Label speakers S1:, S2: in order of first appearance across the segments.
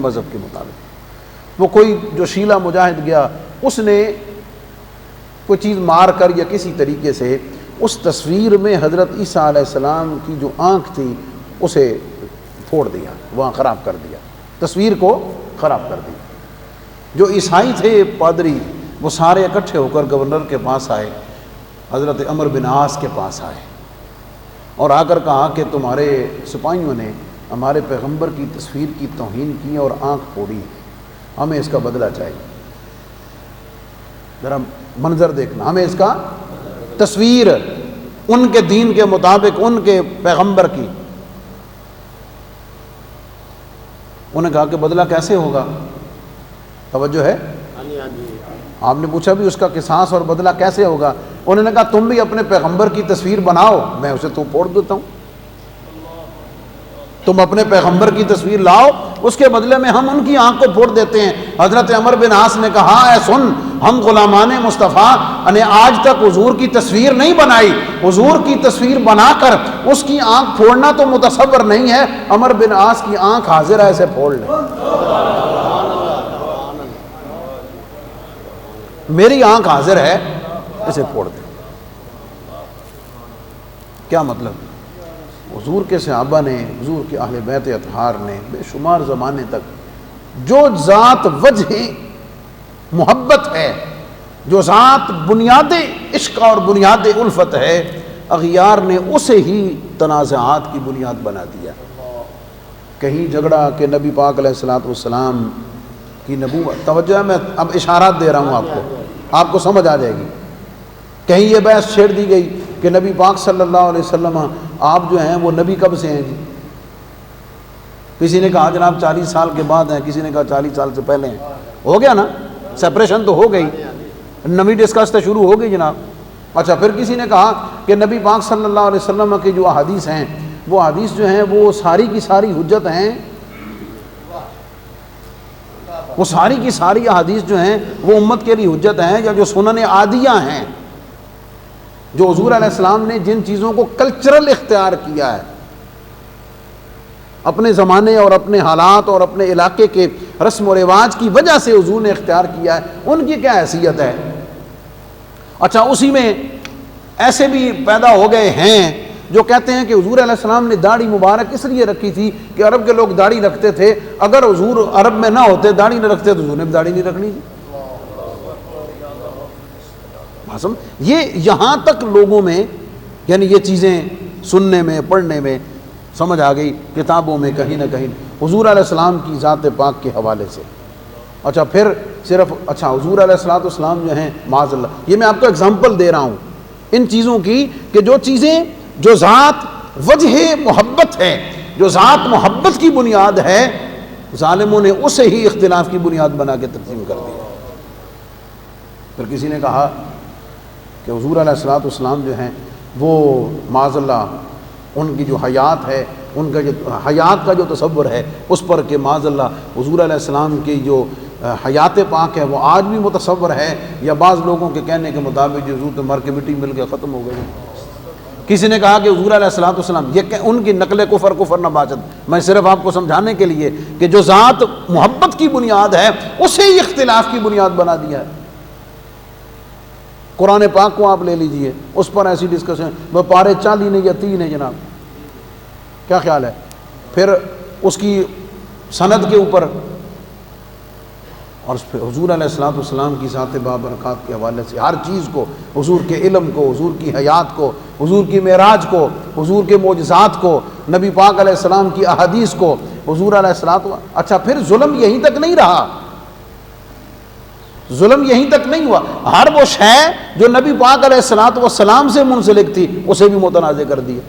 S1: مذہب کے مطابق۔ وہ کوئی جو شیلا مجاہد گیا، اس نے کوئی چیز مار کر یا کسی طریقے سے اس تصویر میں حضرت عیسیٰ علیہ السلام کی جو آنکھ تھی اسے پھوڑ دیا، وہاں خراب کر دیا، تصویر کو خراب کر دیا۔ جو عیسائی تھے پادری، وہ سارے اکٹھے ہو کر گورنر کے پاس آئے، حضرت عمرو بن عاص کے پاس آئے اور آ کر کہا کہ تمہارے سپاہیوں نے ہمارے پیغمبر کی تصویر کی توہین کی اور آنکھ پھوڑی، ہمیں اس کا بدلہ چاہیے۔ ذرا منظر دیکھنا، ہمیں اس کا تصویر ان کے دین کے مطابق، ان کے پیغمبر کی۔ انہوں نے کہا کہ بدلہ کیسے ہوگا؟ توجہ ہے؟ آپ نے پوچھا بھی اس کا قصاص اور بدلہ کیسے ہوگا؟ انہوں نے کہا تم بھی اپنے پیغمبر کی تصویر بناؤ، میں اسے تو پھوڑ دیتا ہوں۔ تم اپنے پیغمبر کی تصویر لاؤ، اس کے بدلے میں ہم ان کی آنکھ کو پھوڑ دیتے ہیں۔ حضرت عمرو بن عاص نے کہا اے سن، ہم غلامان مصطفیٰ نے آج تک حضور کی تصویر نہیں بنائی، حضور کی تصویر بنا کر اس کی آنکھ پھوڑنا تو متصور نہیں ہے۔ عمرو بن عاص کی آنکھ حاضر ہے، اسے پھوڑ لیں۔ میری آنکھ حاضر ہے، اسے پھوڑ دیں۔ کیا مطلب؟ حضور کے صحابہ نے، حضور کے اہل بیت اطہار نے بے شمار زمانے تک جو ذات وجہ محبت ہے، جو ذات بنیاد عشق اور بنیاد الفت ہے، اغیار نے اسے ہی تنازعات کی بنیاد بنا دیا۔ کہیں جھگڑا کہ نبی پاک علیہ الصلوۃ والسلام کی نبوت، توجہ ہے، میں اب اشارات دے رہا ہوں آپ کو سمجھ آ جائے گی۔ کہیں یہ بحث چھیڑ دی گئی کہ نبی پاک صلی اللہ علیہ وسلم آپ جو ہیں وہ نبی کب سے ہیں جی؟ کسی نے کہا جناب 40 سال کے بعد ہیں، کسی نے کہا 40 سال سے پہلے ہیں۔ ہو گیا نا، سپریشن تو ہو گئی، نبی ڈسکس تو شروع ہو گئی جناب۔ اچھا، پھر کسی نے کہا کہ نبی پاک صلی اللہ علیہ وسلم کی جو احادیث ہیں، وہ احادیث جو ہیں وہ ساری کی ساری حجت ہیں، وہ ساری کی ساری احادیث جو ہیں وہ امت کے لیے حجت ہیں، یا جو سنن عادیہ ہیں، جو حضور علیہ السلام نے جن چیزوں کو کلچرل اختیار کیا ہے، اپنے زمانے اور اپنے حالات اور اپنے علاقے کے رسم و رواج کی وجہ سے حضور نے اختیار کیا ہے، ان کی کیا حیثیت ہے؟ اچھا، اسی میں ایسے بھی پیدا ہو گئے ہیں جو کہتے ہیں کہ حضور علیہ السلام نے داڑھی مبارک اس لیے رکھی تھی کہ عرب کے لوگ داڑھی رکھتے تھے، اگر حضور عرب میں نہ ہوتے، داڑھی نہ رکھتے، تو حضور نے بھی داڑھی نہیں رکھنی تھی۔ یہ یہاں تک لوگوں میں، یعنی یہ چیزیں سننے میں، پڑھنے میں سمجھ آ گئی، کتابوں میں کہیں نہ کہیں حضور علیہ السلام کی ذات پاک کے حوالے سے۔ اچھا، پھر صرف حضور علیہ السلام جو ہیں معاذ اللہ، یہ میں آپ کو اگزامپل دے رہا ہوں ان چیزوں کی کہ جو چیزیں، جو ذات وجہ محبت ہے، جو ذات محبت کی بنیاد ہے، ظالموں نے اسے ہی اختلاف کی بنیاد بنا کے تقسیم کر دیا۔ پھر کسی نے کہا کہ حضور علیہ السلام جو ہیں وہ معاذ اللہ ان کی جو حیات ہے، ان کا جو حیات کا جو تصور ہے اس پر کہ معاذ اللہ حضور علیہ السلام کی جو حیات پاک ہے وہ آج بھی متصور ہے، یا بعض لوگوں کے کہنے کے مطابق جو حضور تو مر کے مٹی مل کے ختم ہو گئی۔ کسی نے کہا کہ حضور علیہ السلام، یہ ان کی نقل کفر نہ باشد، میں صرف آپ کو سمجھانے کے لیے کہ جو ذات محبت کی بنیاد ہے اسے ہی اختلاف کی بنیاد بنا دیا ہے۔ قرآن پاک کو آپ لے لیجئے، اس پر ایسی ڈسکشن، وہ پارے 40 نہیں یا 3 ہے جناب، کیا خیال ہے؟ پھر اس کی سند کے اوپر، اور حضور علیہ السلام کی ذات بابرکات کے حوالے سے ہر چیز کو، حضور کے علم کو، حضور کی حیات کو، حضور کی معراج کو، حضور کے معجزات کو، نبی پاک علیہ السلام کی احادیث کو، حضور علیہ السلام۔ اچھا، پھر ظلم یہیں تک نہیں رہا، ظلم یہیں تک نہیں ہوا، ہر وہ شے جو نبی پاک علیہ السلام سے منسلک تھی اسے بھی متنازع کر دیا۔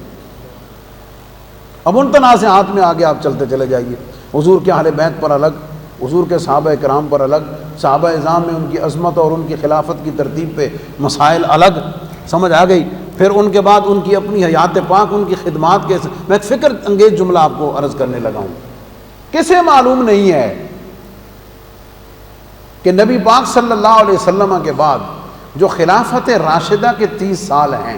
S1: اب ان تنازعات میں آگے آپ چلتے چلے جائیے، حضور کے اہل بیت پر الگ، حضور کے صحابہ کرام پر الگ، صحابہ اعظام میں ان کی عظمت اور ان کی خلافت کی ترتیب پہ مسائل الگ، سمجھ آ گئی۔ پھر ان کے بعد ان کی اپنی حیات پاک، ان کی خدمات کے، میں فکر انگیز جملہ آپ کو عرض کرنے لگا ہوں۔ کسے معلوم نہیں ہے کہ نبی پاک صلی اللہ علیہ وسلم کے بعد جو خلافت راشدہ کے 30 سال ہیں،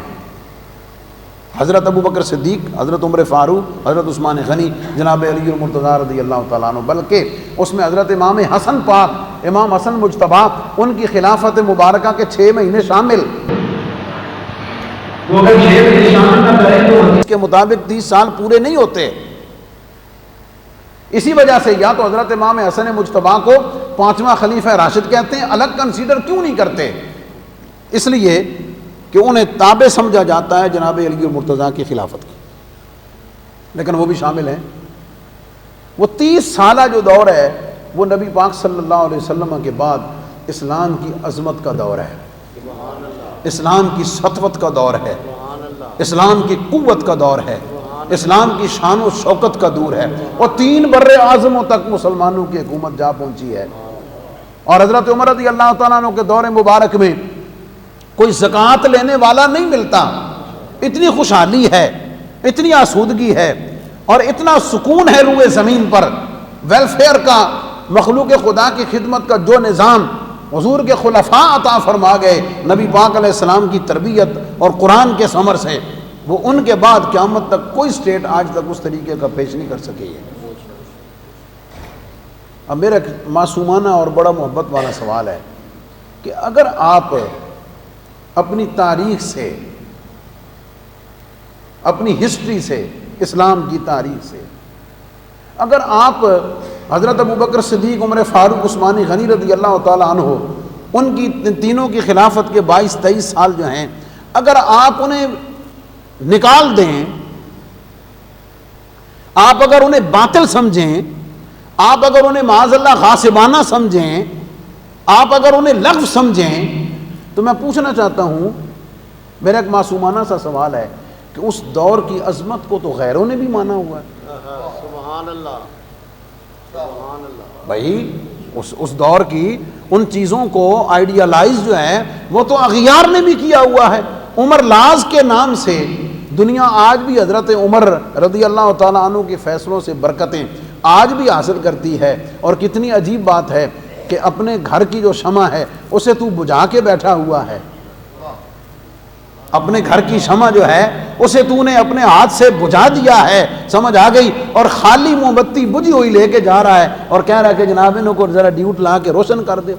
S1: حضرت ابو بکر صدیق، حضرت عمر فاروق، حضرت عثمان غنی، جناب علی المرتضیٰ رضی اللہ تعالیٰ عنہ، بلکہ اس میں حضرت امام حسن پاک، امام حسن مجتبیٰ، ان کی خلافت مبارکہ کے 6 مہینے شامل، وہ اگر 6 مہینے شامل نہ کریں تو حدیث کے مطابق 30 سال پورے نہیں ہوتے۔ اسی وجہ سے یا تو حضرت امام حسن مجتبیٰ کو 5واں خلیفہ راشد کہتے ہیں، الگ کنسیڈر کیوں نہیں کرتے؟ اس لیے کہ انہیں تابع سمجھا جاتا ہے جناب علی المرتضیٰ کی خلافت کی، لیکن وہ بھی شامل ہیں۔ وہ 30 سالہ جو دور ہے وہ نبی پاک صلی اللہ علیہ وسلم کے بعد اسلام کی عظمت کا دور ہے، اسلام کی سطوت کا دور ہے، اسلام کی قوت کا دور ہے، اسلام کی شان و شوکت کا دور ہے، اور 3 بر اعظموں تک مسلمانوں کی حکومت جا پہنچی ہے۔ اور حضرت عمر رضی اللہ تعالیٰ عنہ کے دور مبارک میں کوئی زکوٰۃ لینے والا نہیں ملتا، اتنی خوشحالی ہے، اتنی آسودگی ہے، اور اتنا سکون ہے روئے زمین پر، ویلفیئر کا، مخلوق خدا کی خدمت کا جو نظام حضور کے خلفاء عطا فرما گئے نبی پاک علیہ السلام کی تربیت اور قرآن کے ثمر سے، وہ ان کے بعد قیامت تک کوئی اسٹیٹ آج تک اس طریقے کا پیش نہیں کر سکی ہے۔ اب میرا معصومانہ اور بڑا محبت والا سوال ہے کہ اگر آپ اپنی تاریخ سے، اپنی ہسٹری سے، اسلام کی تاریخ سے، اگر آپ حضرت ابو بکر صدیق، عمر فاروق، عثمان غنی رضی اللہ تعالیٰ عنہ، ان کی تینوں کی خلافت کے 22-23 سال جو ہیں، اگر آپ انہیں نکال دیں، آپ اگر انہیں باطل سمجھیں، آپ اگر انہیں معاذ اللہ غاصبانہ سمجھیں، آپ اگر انہیں لغو سمجھیں، تو میں پوچھنا چاہتا ہوں، میرا ایک معصومانہ سا سوال ہے کہ اس دور کی عظمت کو تو غیروں نے بھی مانا ہوا ہے۔
S2: سبحان اللہ، سبحان اللہ۔
S1: بھائی اس دور کی ان چیزوں کو آئیڈیالائز جو ہے وہ تو اغیار نے بھی کیا ہوا ہے۔ عمر لاز کے نام سے دنیا آج بھی حضرت عمر رضی اللہ تعالیٰ عنہ کے فیصلوں سے برکتیں آج بھی حاصل کرتی ہے، اور کتنی عجیب بات ہے کہ اپنے گھر کی جو شمع ہے اسے تو بجھا کے بیٹھا ہوا ہے، اپنے گھر کی شمع جو ہے اسے تو نے اپنے ہاتھ سے بجھا دیا ہے، سمجھ آ گئی، اور خالی موم بتی بجھی ہوئی لے کے جا رہا ہے اور کہہ رہا ہے کہ جناب انہوں کو ذرا ڈیوٹ لا کے روشن کر دو۔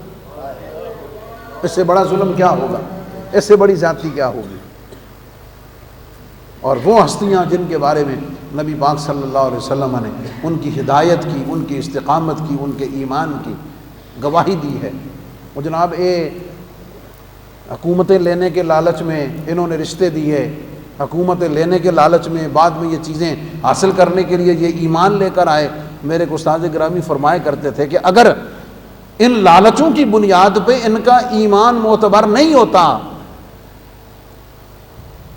S1: اس سے بڑا ظلم کیا ہوگا، اس سے بڑی زیادتی کیا ہوگی؟ اور وہ ہستیاں جن کے بارے میں نبی پاک صلی اللہ علیہ وسلم نے ان کی ہدایت کی، ان کی استقامت کی، ان کے ایمان کی گواہی دی ہے، وہ جناب حکومتیں لینے کے لالچ میں انہوں نے رشتے دیے، حکومتیں لینے کے لالچ میں بعد میں یہ چیزیں حاصل کرنے کے لیے یہ ایمان لے کر آئے۔ میرے کو استاد گرامی فرمایا کرتے تھے کہ اگر ان لالچوں کی بنیاد پہ ان کا ایمان معتبر نہیں ہوتا،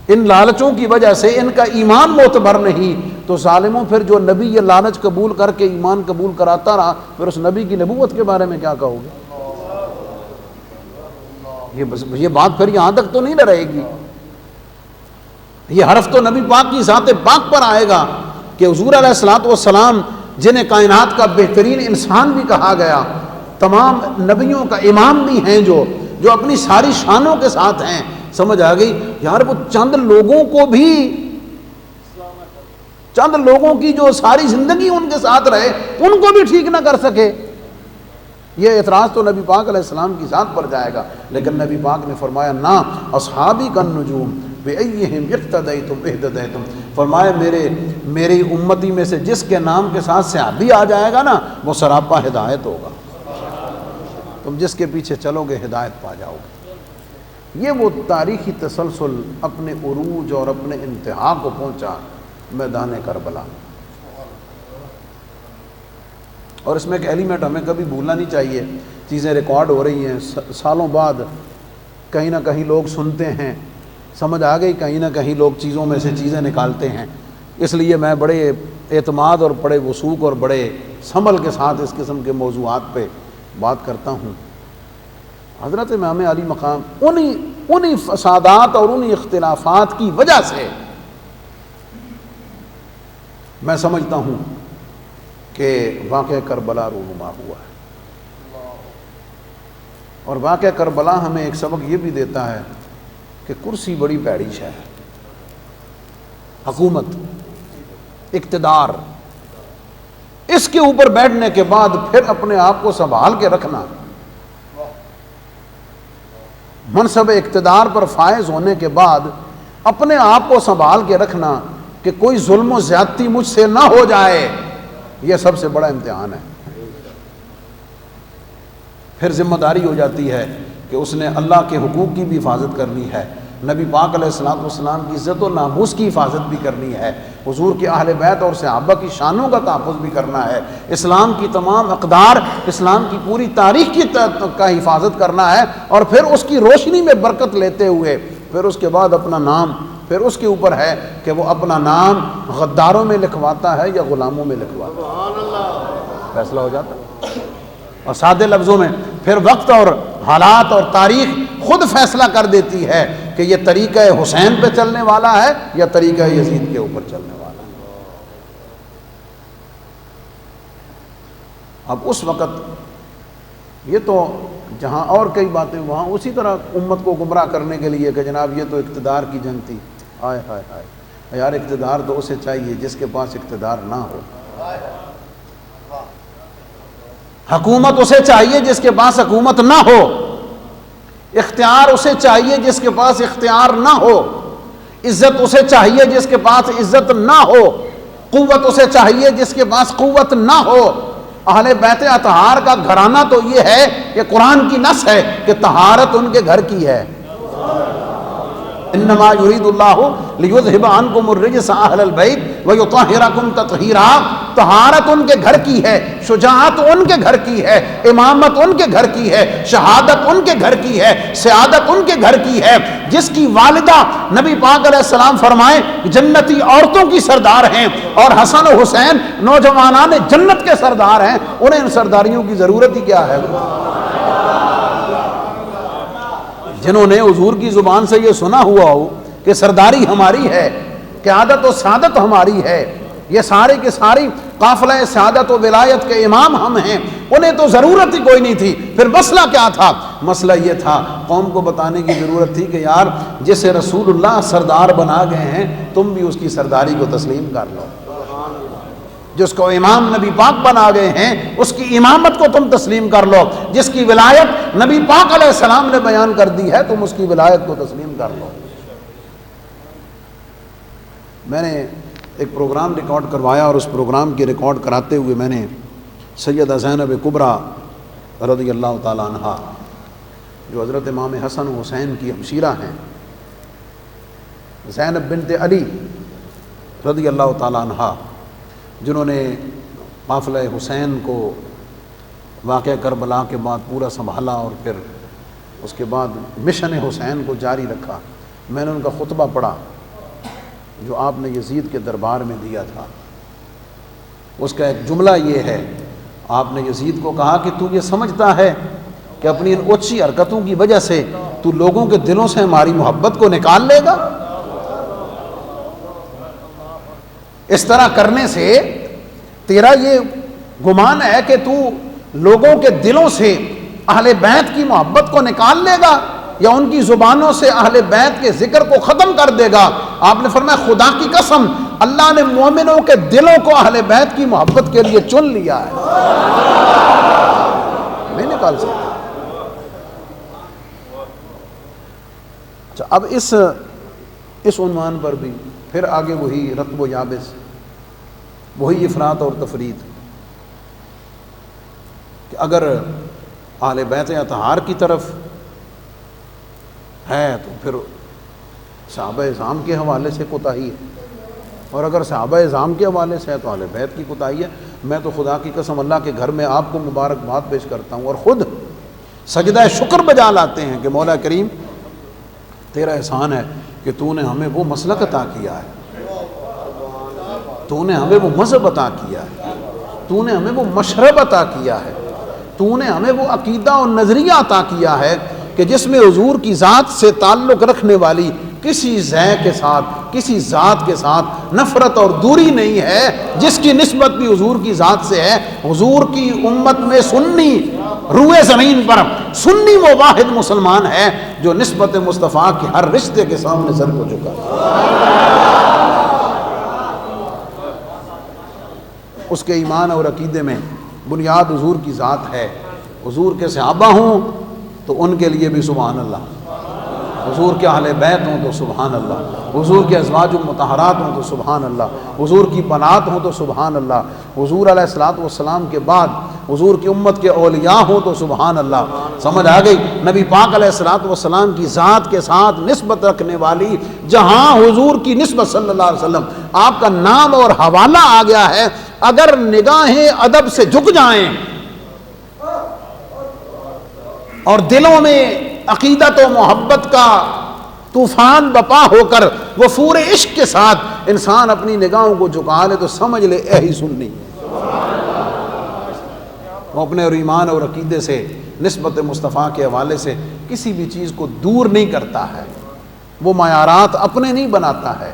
S1: ان لالچوں کی وجہ سے ان کا ایمان معتبر نہیں، تو ظالموں پھر جو نبی یہ لالچ قبول کر کے ایمان قبول کراتا رہا، پھر اس نبی کی نبوت کے بارے میں کیا کہو گے؟ یہ بات پھر یہاں تک تو نہیں نہ رہے گی، یہ حرف تو نبی پاک کی ذات پاک پر آئے گا کہ حضور علیہ الصلوۃ والسلام جنہیں کائنات کا بہترین انسان بھی کہا گیا، تمام نبیوں کا امام بھی ہیں، جو اپنی ساری شانوں کے ساتھ ہیں، سمجھ آ گئی یار، وہ چند لوگوں کو بھی، چند لوگوں کی جو ساری زندگی ان کے ساتھ رہے ان کو بھی ٹھیک نہ کر سکے، یہ اعتراض تو نبی پاک علیہ السلام کی ذات پر جائے گا۔ لیکن نبی پاک نے فرمایا نہ، اصحابی کالنجوم بأیہم اقتدیتم اہتدیتم، فرمایا میری امتی میں سے جس کے نام کے ساتھ صحابی آ جائے گا نا، وہ سراپا ہدایت ہوگا، تم جس کے پیچھے چلو گے ہدایت پا جاؤ گے۔ یہ وہ تاریخی تسلسل اپنے عروج اور اپنے انتہا کو پہنچا میدان کربلا، اور اس میں ایک ایلیمنٹ ہمیں کبھی بھولنا نہیں چاہیے، چیزیں ریکارڈ ہو رہی ہیں، سالوں بعد کہیں نہ کہیں لوگ سنتے ہیں، سمجھ آ گئی، کہیں نہ کہیں لوگ چیزوں میں سے چیزیں نکالتے ہیں، اس لیے میں بڑے اعتماد اور بڑے وثوق اور بڑے سنبھل کے ساتھ اس قسم کے موضوعات پہ بات کرتا ہوں۔ حضرت امام علی مقام انہی فسادات اور انہی اختلافات کی وجہ سے میں سمجھتا ہوں کہ واقعہ کربلا رونما ہوا ہے، اور واقعہ کربلا ہمیں ایک سبق یہ بھی دیتا ہے کہ کرسی بڑی پیڑی شے ہے، حکومت، اقتدار، اس کے اوپر بیٹھنے کے بعد پھر اپنے آپ کو سنبھال کے رکھنا، منصب اقتدار پر فائز ہونے کے بعد اپنے آپ کو سنبھال کے رکھنا کہ کوئی ظلم و زیادتی مجھ سے نہ ہو جائے، یہ سب سے بڑا امتحان ہے۔ پھر ذمہ داری ہو جاتی ہے کہ اس نے اللہ کے حقوق کی بھی حفاظت کرنی ہے، نبی پاک علیہ السلام کی عزت و ناموس کی حفاظت بھی کرنی ہے، حضور کے اہل بیت اور صحابہ کی شانوں کا تحفظ بھی کرنا ہے، اسلام کی تمام اقدار، اسلام کی پوری تاریخ کا حفاظت کرنا ہے، اور پھر اس کی روشنی میں برکت لیتے ہوئے پھر اس کے بعد اپنا نام، پھر اس کے اوپر ہے کہ وہ اپنا نام غداروں میں لکھواتا ہے یا غلاموں میں لکھواتا ہے، فیصلہ ہو جاتا ہے۔ اور سادے لفظوں میں پھر وقت اور حالات اور تاریخ خود فیصلہ کر دیتی ہے کہ یہ طریقہ حسین پہ چلنے والا ہے یا طریقہ یزید کے اوپر چلنے والا ہے۔ اب اس وقت یہ تو جہاں اور کئی باتیں وہاں اسی طرح امت کو گمراہ کرنے کے لیے کہ جناب یہ تو اقتدار کی جنگ تھی، ہائے ہائے ہائے، یار اقتدار تو اسے چاہیے جس کے پاس اقتدار نہ ہو، حکومت اسے چاہیے جس کے پاس حکومت نہ ہو، اختیار اسے چاہیے جس کے پاس اختیار نہ ہو، عزت اسے چاہیے جس کے پاس عزت نہ ہو، قوت اسے چاہیے جس کے پاس قوت نہ ہو۔ اہل بیت اطہار کا گھرانہ تو یہ ہے کہ قرآن کی نص ہے کہ طہارت ان کے گھر کی ہے، انما یرید اللہ لیذھب عنکم الرجس اہل البیت ویطہرکم تطہیرا، طہارت ان کے گھر کی ہے، شجاعت ان کے گھر کی ہے، امامت ان کے گھر کی ہے، شہادت ان کے گھر کی ہے، سعادت ان کے گھر کی ہے۔ جس کی والدہ نبی پاک علیہ السلام فرمائے جنتی عورتوں کی سردار ہیں اور حسن و حسین نوجوانان جنت کے سردار ہیں، انہیں ان سرداریوں کی ضرورت ہی کیا ہے؟ جنہوں نے حضور کی زبان سے یہ سنا ہوا ہو کہ سرداری ہماری ہے، قیادت و سعادت ہماری ہے، یہ سارے کے ساری قافلہ سعادت و ولایت کے امام ہم ہیں، انہیں تو ضرورت ہی کوئی نہیں تھی۔ پھر مسئلہ کیا تھا؟ مسئلہ یہ تھا قوم کو بتانے کی ضرورت تھی کہ یار جسے رسول اللہ سردار بنا گئے ہیں تم بھی اس کی سرداری کو تسلیم کر لو، جس کو امام نبی پاک بنا گئے ہیں اس کی امامت کو تم تسلیم کر لو، جس کی ولایت نبی پاک علیہ السلام نے بیان کر دی ہے تم اس کی ولایت کو تسلیم کر لو۔ میں نے ایک پروگرام ریکارڈ کروایا اور اس پروگرام کی ریکارڈ کراتے ہوئے میں نے سیدہ زینب کبریٰ رضی اللہ تعالیٰ عنہا جو حضرت امام حسن و حسین کی ہمشیرہ ہیں، زینب بنت علی رضی اللہ تعالیٰ عنہا جنہوں نے قافلہ حسین کو واقعہ کربلا کے بعد پورا سنبھالا اور پھر اس کے بعد مشن حسین کو جاری رکھا، میں نے ان کا خطبہ پڑھا جو آپ نے یزید کے دربار میں دیا تھا۔ اس کا ایک جملہ یہ ہے، آپ نے یزید کو کہا کہ تو یہ سمجھتا ہے کہ اپنی ان اونچی حرکتوں کی وجہ سے تو لوگوں کے دلوں سے ہماری محبت کو نکال لے گا؟ اس طرح کرنے سے تیرا یہ گمان ہے کہ تو لوگوں کے دلوں سے اہل بیت کی محبت کو نکال لے گا یا ان کی زبانوں سے اہل بیت کے ذکر کو ختم کر دے گا؟ آپ نے فرمایا خدا کی قسم اللہ نے مومنوں کے دلوں کو اہل بیت کی محبت کے لیے چن لیا ہے، نہیں نکال سکتا۔ اچھا، اب اس عنوان پر بھی پھر آگے وہی رطب و یابس، وہی افراط اور تفرید کہ اگر اہل بیت اطہار کی طرف ہے تو پھر صحابہ اعظام کے حوالے سے کوتاہی ہے، اور اگر صحابہ اعظام کے حوالے سے ہے تو اہل بیت کی کوتاہی ہے۔ میں تو خدا کی قسم اللہ کے گھر میں آپ کو مبارکباد پیش کرتا ہوں اور خود سجدہ شکر بجا لاتے ہیں کہ مولا کریم تیرا احسان ہے کہ تو نے ہمیں وہ مسلک عطا کیا ہے، تو نے ہمیں وہ مذہب عطا کیا ہے، تو نے ہمیں وہ مشرب عطا کیا ہے، تو نے ہمیں وہ عقیدہ اور نظریہ عطا کیا ہے کہ جس میں حضور کی ذات سے تعلق رکھنے والی کسی ذے کے ساتھ، کسی ذات کے ساتھ نفرت اور دوری نہیں ہے، جس کی نسبت بھی حضور کی ذات سے ہے۔ حضور کی امت میں سنی روئے زمین پر سنی وہ واحد مسلمان ہے جو نسبت مصطفیٰ کے ہر رشتے کے سامنے سر کو جھکا۔ اس کے ایمان اور عقیدے میں بنیاد حضور کی ذات ہے. حضور کے صحابہ ہوں تو ان کے لیے بھی سبحان اللہ، حضور کے اہل بیت ہوں تو سبحان اللہ، حضور کے ازواج المطہرات ہوں تو سبحان اللہ، حضور کی بنات ہوں تو سبحان اللہ، حضور علیہ الصلوۃ والسلام کے بعد حضور کی امت کے اولیاء ہوں تو سبحان اللہ. سمجھ آ گئی؟ نبی پاک علیہ الصلوۃ والسلام کی ذات کے ساتھ نسبت رکھنے والی جہاں حضور کی نسبت صلی اللہ علیہ وسلم آپ کا نام اور حوالہ آ گیا ہے، اگر نگاہیں ادب سے جھک جائیں اور دلوں میں عقیدت و محبت کا طوفان بپا ہو کر وہ پورے عشق کے ساتھ انسان اپنی نگاہوں کو جھکا لے تو سمجھ لے اے ہی سننی. وہ اپنے اور ایمان اور عقیدے سے نسبت مصطفیٰ کے حوالے سے کسی بھی چیز کو دور نہیں کرتا ہے، وہ معیارات اپنے نہیں بناتا ہے،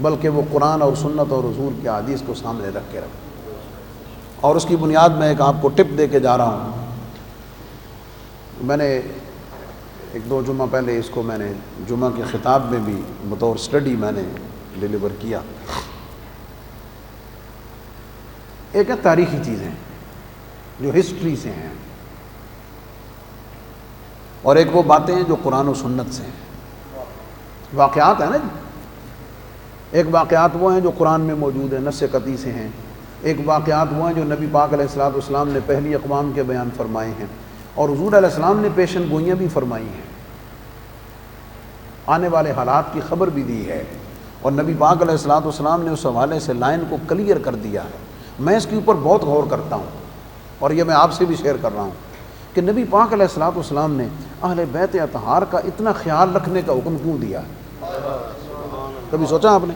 S1: بلکہ وہ قرآن اور سنت اور حضور کی حدیث کو سامنے رکھ کے رکھتا. اور اس کی بنیاد میں ایک آپ کو ٹپ دے کے جا رہا ہوں. میں نے ایک دو جمعہ پہلے اس کو میں نے جمعہ کے خطاب میں بھی بطور سٹڈی میں نے ڈیلیور کیا. ایک ہے تاریخی چیزیں جو ہسٹری سے ہیں، اور ایک وہ باتیں ہیں جو قرآن و سنت سے ہیں. واقعات ہیں نا جی، ایک واقعات وہ ہیں جو قرآن میں موجود ہیں، نص قطعی سے ہیں. ایک واقعات وہ ہیں جو نبی پاک علیہ الصلوۃ والسلام نے پہلی اقوام کے بیان فرمائے ہیں، اور حضور علیہ السلام نے پیشن گوئیاں بھی فرمائی ہیں، آنے والے حالات کی خبر بھی دی ہے، اور نبی پاک علیہ الصلوۃ والسلام نے اس حوالے سے لائن کو کلیئر کر دیا ہے. میں اس کے اوپر بہت غور کرتا ہوں، اور یہ میں آپ سے بھی شیئر کر رہا ہوں کہ نبی پاک علیہ الصلوۃ والسلام نے اہل بیت اطہار کا اتنا خیال رکھنے کا حکم کیوں دیا ہے؟ کبھی سوچا آپ نے؟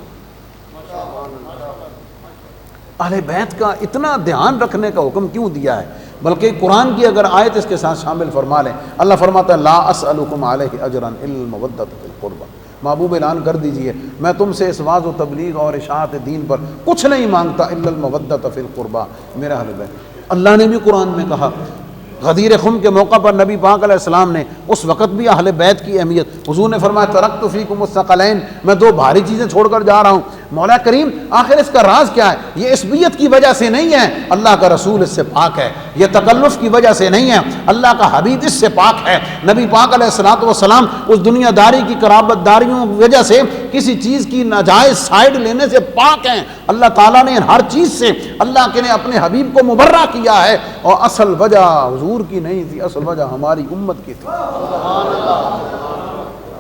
S1: اہل بیت کا اتنا دھیان رکھنے کا حکم کیوں دیا ہے؟ بلکہ قرآن کی اگر آیت اس کے ساتھ شامل فرما لیں، اللہ فرماتا ہے لا اسألکم علیہ اجرا الا المودۃ فی القربى. محبوب اعلان کر دیجئے میں تم سے اس واعظ و تبلیغ اور اشاعت دین پر کچھ نہیں مانگتا الا المودۃ فی القربى، میرا اہل بیت. اللہ نے بھی قرآن میں کہا، غدیر خم کے موقع پر نبی پاک علیہ السلام نے اس وقت بھی اہل بیت کی اہمیت، حضور نے فرمایا ترکت فیکم الثقلین، میں دو بھاری چیزیں چھوڑ کر جا رہا ہوں. مولا کریم آخر اس کا راز کیا ہے؟ یہ عصبیت کی وجہ سے نہیں ہے، اللہ کا رسول اس سے پاک ہے. یہ تکلف کی وجہ سے نہیں ہے، اللہ کا حبیب اس سے پاک ہے. نبی پاک علیہ الصلوۃ والسلام اس دنیا داری کی قرابت داریوں کی وجہ سے کسی چیز کی ناجائز سائڈ لینے سے پاک ہیں. اللہ تعالیٰ نے ہر چیز سے اللہ کے نے اپنے حبیب کو مبرہ کیا ہے، اور اصل وجہ حضور کی نہیں تھی، اصل وجہ ہماری امت کی تھی.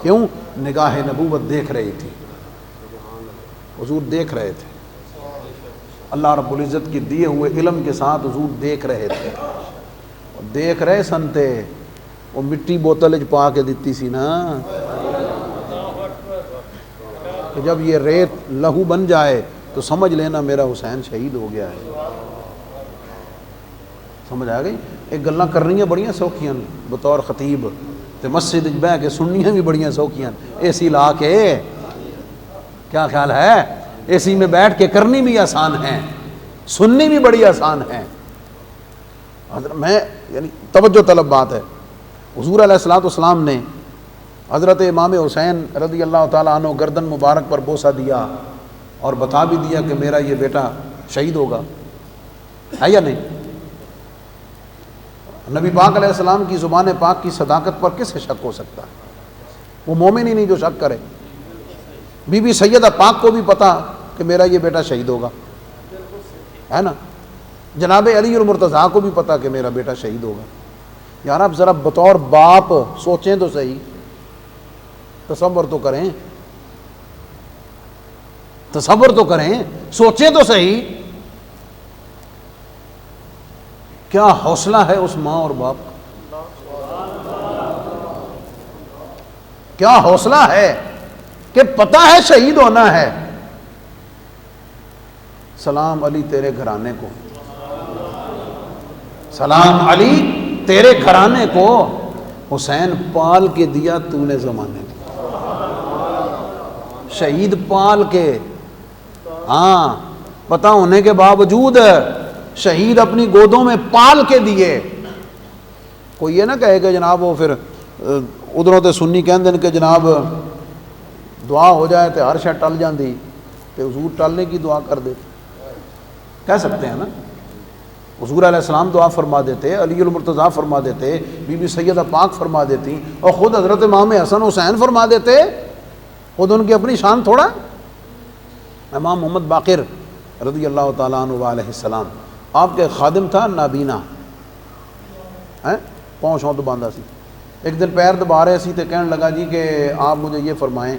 S1: کیوں؟ نگاہ نبوت دیکھ رہی تھی، حضور دیکھ رہے تھے، اللہ رب العزت کی دیے ہوئے علم کے ساتھ حضور دیکھ رہے تھے. دیکھ رہے سنتے وہ مٹی بوتل پا کے دیتی سی نا کہ جب یہ ریت لہو بن جائے تو سمجھ لینا میرا حسین شہید ہو گیا ہے. سمجھ آ گئی؟ ایک گلاں کرنیاں بڑیاں سوکھیاں بطور خطیب تے مسجد بہ کے سننیاں بھی بڑیاں سوکھیاں، اے سی لا کے، کیا خیال ہے؟ اے سی میں بیٹھ کے کرنی بھی آسان ہے، سننی بھی بڑی آسان ہے. میں یعنی توجہ طلب بات ہے. حضور علیہ الصلوۃ والسلام نے حضرت امام حسین رضی اللہ تعالیٰ عنہ گردن مبارک پر بوسہ دیا اور بتا بھی دیا کہ میرا یہ بیٹا شہید ہوگا، ہے یا نہیں؟ نبی پاک علیہ السلام کی زبان پاک کی صداقت پر کس سے شک ہو سکتا ہے؟ وہ مومن ہی نہیں جو شک کرے. بی بی سیدہ پاک کو بھی پتا کہ میرا یہ بیٹا شہید ہوگا، ہے نا؟ جناب علی المرتضیٰ کو بھی پتا کہ میرا بیٹا شہید ہوگا. یار آپ ذرا بطور باپ سوچیں تو صحیح، تصور تو کریں، تصور تو کریں، سوچیں تو صحیح. کیا حوصلہ ہے اس ماں اور باپ کا، کیا حوصلہ ہے کہ پتہ ہے شہید ہونا ہے. سلام علی تیرے گھرانے کو، سلام علی تیرے گھرانے کو، حسین پال کے دیا تو نے زمانے کو، شہید پال کے، ہاں پتہ ہونے کے باوجود شہید اپنی گودوں میں پال کے دیے. کوئی یہ نہ کہے کہ جناب وہ پھر ادھروں تے سنی کہندے کہ جناب دعا ہو جائے تو ہر شے ٹل جاندی، تے حضور ٹلنے کی دعا کر دیتے. کہہ سکتے ہیں نا. حضور علیہ السلام دعا فرما دیتے, علی المرتضیٰ فرما دیتے, بی بی سیدہ پاک فرما دیتی, اور خود حضرت امام حسن حسین فرما دیتے. خود ان کی اپنی شان تھوڑا. امام محمد باقر رضی اللہ تعالیٰ عنہ علیہ السلام, آپ کے خادم تھا نابینا, پاؤں شاؤں تو باندھا سی. ایک دن پیر دبا رہے سی تو کہنے لگا جی کہ آپ مجھے یہ فرمائیں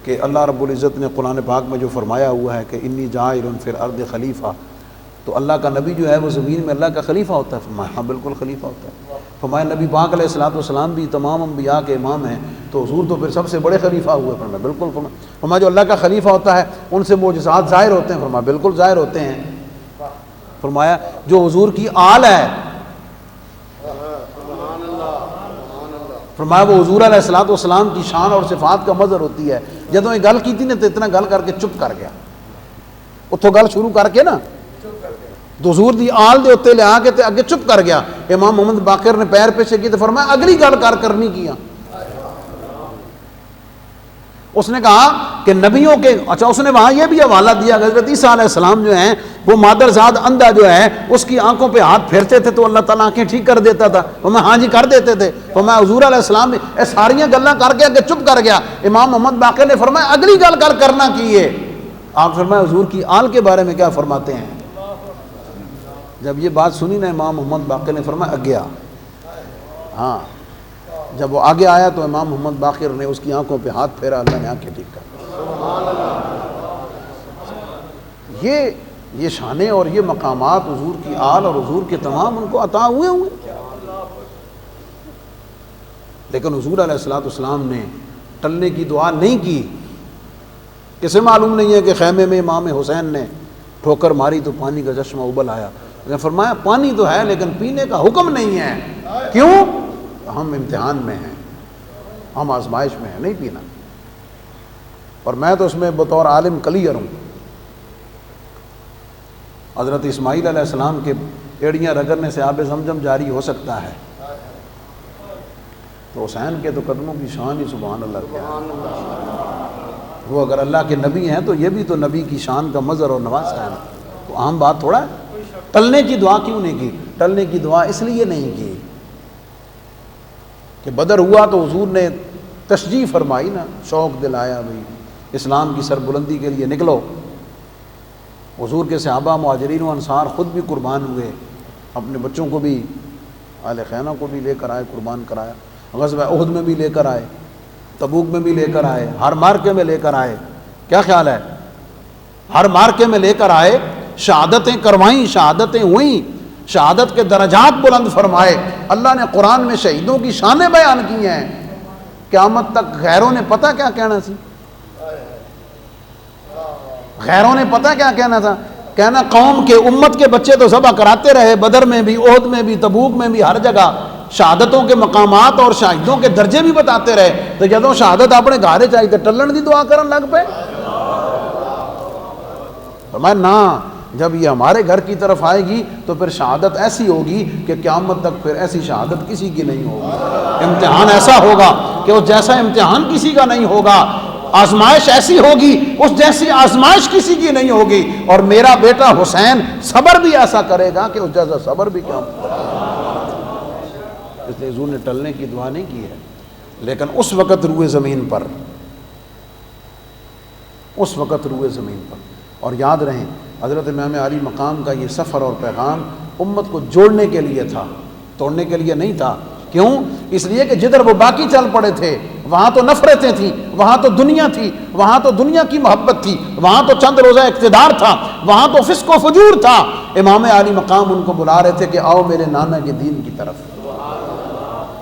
S1: کہ اللہ رب العزت نے قرآن پاک میں جو فرمایا ہوا ہے کہ انی جاعل فی الارض خلیفہ, تو اللہ کا نبی جو ہے وہ زمین میں اللہ کا خلیفہ ہوتا ہے؟ فرمایا ہاں بالکل خلیفہ ہوتا ہے. فرمایا نبی پاک علیہ الصلوۃ والسلام بھی تمام انبیاء کے امام ہیں, تو حضور تو پھر سب سے بڑے خلیفہ ہوئے. فرمایا بالکل. فرمایا جو اللہ کا خلیفہ ہوتا ہے ان سے معجزات ظاہر ہوتے ہیں؟ فرمایا بالکل ظاہر ہوتے ہیں. فرمایا جو حضور کی آل ہے, فرمایا وہ حضور علیہ الصلوۃ والسلام کی شان اور صفات کا مظہر ہوتی ہے. جدوں یہ گل کی تھی نا تو اتنا گل کر کے چپ کر گیا, اتوں گل شروع کر کے نا تو حضور دی آل دے اتنے لیا کے تے اگے چپ کر گیا. امام محمد باقر نے پیر پیچھے کی تو فرمایا اگلی گل کرنی کیا. اس نے کہا کہ نبیوں کے, اچھا اس نے وہاں یہ بھی حوالہ دیا کہ حضرت عیسیٰ علیہ السلام جو ہیں وہ مادرزاد اندھا جو ہے اس کی آنکھوں پہ ہاتھ پھیرتے تھے تو اللہ تعالیٰ آنکھیں ٹھیک کر دیتا تھا. تو میں ہاں جی کر دیتے تھے. تو میں حضور علیہ السلام نے ساریاں گلاں کر کے اگے چپ کر گیا. امام محمد باقر نے فرمایا اگلی گل کرنا کی ہے. آپ فرمایا حضور کی آل کے بارے میں کیا فرماتے ہیں؟ جب یہ بات سنی نا امام محمد باقر نے فرمایا آگے آ. ہاں جب وہ آگے آیا تو امام محمد باقر نے اس کی آنکھوں پہ ہاتھ پھیرا, اللہ نے آنکھیں ٹھیک کر. یہ شانیں اور یہ مقامات حضور کی آل اور حضور کے تمام ان کو عطا ہوئے. لیکن حضور علیہ الصلوۃ والسلام نے ٹلنے کی دعا نہیں کی. کسے معلوم نہیں ہے کہ خیمے میں امام حسین نے ٹھوکر ماری تو پانی کا چشمہ ابل آیا. نے فرمایا پانی تو ہے لیکن پینے کا حکم نہیں ہے. کیوں؟ ہم امتحان میں ہیں, ہم آزمائش میں ہیں, نہیں پینا. اور میں تو اس میں بطور عالم کلیئر ہوں. حضرت اسماعیل علیہ السلام کے ایڑیاں رگڑنے سے آب زمزم جاری ہو سکتا ہے, تو حسین کے تو قدموں کی شان ہی سبحان اللہ کیا ہے. وہ اگر اللہ کے نبی ہیں تو یہ بھی تو نبی کی شان کا مظہر اور نواسہ ہے. تو عام بات تھوڑا ہے. ٹلنے کی دعا کیوں نہیں کی؟ ٹلنے کی دعا اس لیے نہیں کی کہ بدر ہوا تو حضور نے تشجیع فرمائی نا, شوق دلایا بھئی اسلام کی سربلندی کے لیے نکلو. حضور کے صحابہ مہاجرین و انصار خود بھی قربان ہوئے, اپنے بچوں کو بھی اہل خانہ کو بھی لے کر آئے, قربان کرایا. غزوہ احد میں بھی لے کر آئے, تبوک میں بھی لے کر آئے, ہر مارکے میں لے کر آئے. کیا خیال ہے؟ ہر مارکے میں لے کر آئے, شہادتیں کروائیں, شہادتیں ہوئیں, شہادت کے درجات بلند فرمائے. اللہ نے قرآن میں شہیدوں کی شانیں بیان کی ہیں. قیامت تک غیروں نے پتہ کیا کہنا سی, غیروں نے پتہ کیا کہنا تھا, کہنا قوم کے امت کے بچے تو ذبح کراتے رہے, بدر میں بھی, احد میں بھی, تبوک میں بھی, ہر جگہ شہادتوں کے مقامات اور شہیدوں کے درجے بھی بتاتے رہے. تو جدوں شہادت اپنے گھارے چاہیے تو ٹلن دی دعا کرن لگ پے. فرمایا نہ, جب یہ ہمارے گھر کی طرف آئے گی تو پھر شہادت ایسی ہوگی کہ قیامت تک پھر ایسی شہادت کسی کی نہیں ہوگی. امتحان ایسا ہوگا کہ وہ جیسا امتحان کسی کا نہیں ہوگا, آزمائش ایسی ہوگی اس جیسی آزمائش کسی کی نہیں ہوگی. اور میرا بیٹا حسین صبر بھی ایسا کرے گا کہ اس جیسا صبر بھی کیا. اس لیے حضور نے ٹلنے کی دعا نہیں کی ہے. لیکن اس وقت روئے زمین پر, اس وقت روئے زمین پر. اور یاد رہیں حضرت امام علی مقام کا یہ سفر اور پیغام امت کو جوڑنے کے لیے تھا, توڑنے کے لیے نہیں تھا. کیوں؟ اس لیے کہ جدھر وہ باقی چل پڑے تھے وہاں تو نفرتیں تھیں, وہاں تو دنیا تھی, وہاں تو دنیا کی محبت تھی, وہاں تو چند روزہ اقتدار تھا, وہاں تو فسق و فجور تھا. امام علی مقام ان کو بلا رہے تھے کہ آؤ میرے نانا کے دین کی طرف,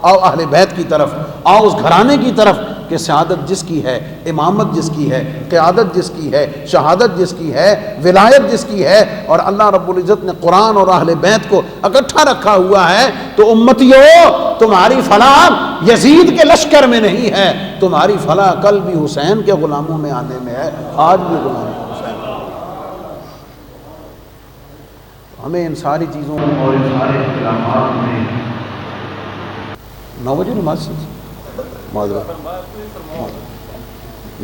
S1: آؤ اہل بیت کی طرف, آؤ اس گھرانے کی طرف کہ سعادت جس کی ہے, امامت جس کی ہے, قیادت جس کی ہے, شہادت جس کی ہے, ولایت جس کی ہے. اور اللہ رب العزت نے قرآن اور اہل بیت کو اکٹھا رکھا ہوا ہے. تو امتیو, تمہاری فلاح یزید کے لشکر میں نہیں ہے, تمہاری فلاح کل بھی حسین کے غلاموں میں آنے میں ہے, آج بھی غلام حسین. ہمیں ان ساری چیزوں اور ان سارے اختلافات میں 9 بجے نماز سے معذرت,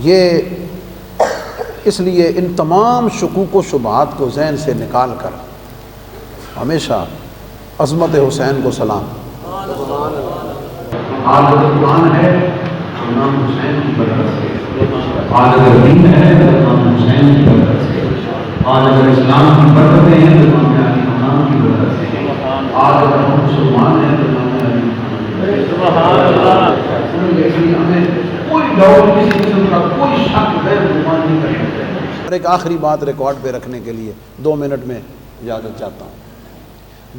S1: یہ اس لیے ان تمام شکوک و شبہات کو ذہن سے نکال کر ہمیشہ عظمت حسین کو سلام.
S3: آج اگر قرآن ہے تو امام حسین کی برکت سے، آج اگر دین ہے تو امام حسین کی برکت سے، آج اگر اسلام کی برکتیں ہیں تو امام علی مقام کی برکت سے، آج اگر ہم مسلمان ہیں تو امام علی مقام کی برکت سے. ہمیں کوئی ڈاؤٹ، کسی قسم کا کوئی شک غیر مسلمان نہیں کر سکتے.
S1: اور ایک آخری بات ریکارڈ پہ رکھنے کے لیے 2 منٹ میں اجازت چاہتا ہوں.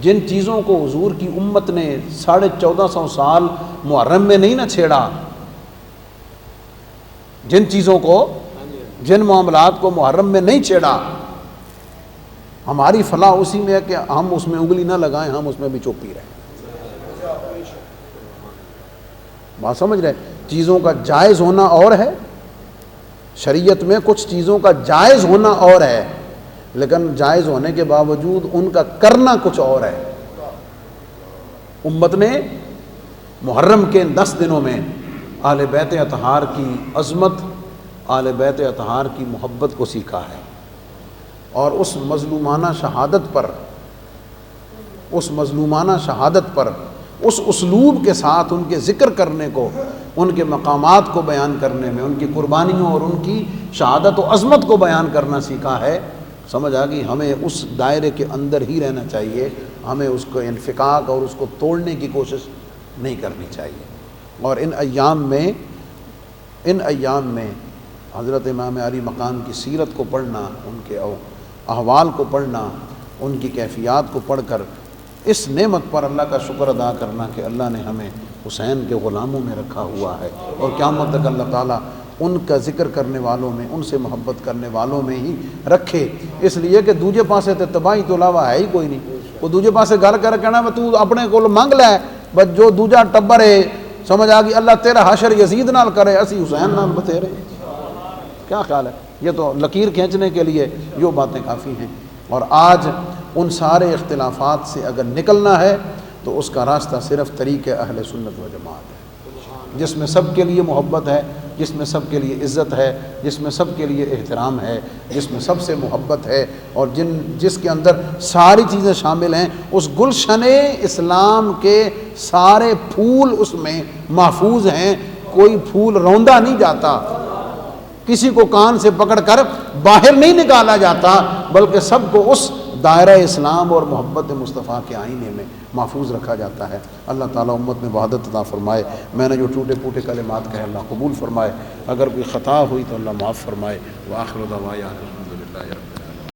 S1: جن چیزوں کو حضور کی امت نے 1450 سال محرم میں نہیں نہ چھیڑا، جن چیزوں کو، جن معاملات کو محرم میں نہیں چھیڑا، ہماری فلاح اسی میں ہے کہ ہم اس میں انگلی نہ لگائیں، ہم اس میں بھی چوپی رہیں. بات سمجھ رہے؟ چیزوں کا جائز ہونا اور ہے، شریعت میں کچھ چیزوں کا جائز ہونا اور ہے، لیکن جائز ہونے کے باوجود ان کا کرنا کچھ اور ہے. امت نے محرم کے 10 دنوں میں اہل بیت اطہار کی عظمت، اہل بیت اطہار کی محبت کو سیکھا ہے، اور اس مظلومانہ شہادت پر اس اسلوب کے ساتھ ان کے ذکر کرنے کو، ان کے مقامات کو بیان کرنے میں، ان کی قربانیوں اور ان کی شہادت و عظمت کو بیان کرنا سیکھا ہے. سمجھ آ گئی؟ ہمیں اس دائرے کے اندر ہی رہنا چاہیے، ہمیں اس کو انفکاک اور اس کو توڑنے کی کوشش نہیں کرنی چاہیے. اور ان ایام میں حضرت امام علی مقام کی سیرت کو پڑھنا، ان کے احوال کو پڑھنا، ان کی کیفیات کو پڑھ کر اس نعمت پر اللہ کا شکر ادا کرنا کہ اللہ نے ہمیں حسین کے غلاموں میں رکھا ہوا ہے، اور قیامت تک اللہ تعالیٰ ان کا ذکر کرنے والوں میں، ان سے محبت کرنے والوں میں ہی رکھے. اس لیے کہ دوجے پاسے تے تباہی تو علاوہ ہے ہی کوئی نہیں. وہ دوجے پاسے گل کر کہنا میں تو اپنے کو منگ لے، بس جو دوجا ٹبر ہے، سمجھ آ گئی، اللہ تیرا حشر یزید نال کرے، اسی حسین نال بتھیرے. کیا خیال ہے؟ یہ تو لکیر کھینچنے کے لیے جو باتیں کافی ہیں. اور آج ان سارے اختلافات سے اگر نکلنا ہے تو اس کا راستہ صرف طریق اہل سنت و جماعت ہے، جس میں سب کے لیے محبت ہے، جس میں سب کے لیے عزت ہے، جس میں سب کے لیے احترام ہے، جس میں سب سے محبت ہے، اور جس کے اندر ساری چیزیں شامل ہیں. اس گلشن اسلام کے سارے پھول اس میں محفوظ ہیں، کوئی پھول روندا نہیں جاتا، کسی کو کان سے پکڑ کر باہر نہیں نکالا جاتا، بلکہ سب کو اس دائرہ اسلام اور محبت مصطفیٰ کے آئینے میں محفوظ رکھا جاتا ہے. اللہ تعالیٰ امت میں وحدت عطا فرمائے. میں نے جو ٹوٹے پھوٹے کلمات کہے اللہ قبول فرمائے، اگر کوئی خطا ہوئی تو اللہ معاف فرمائے. وآخر دعوانا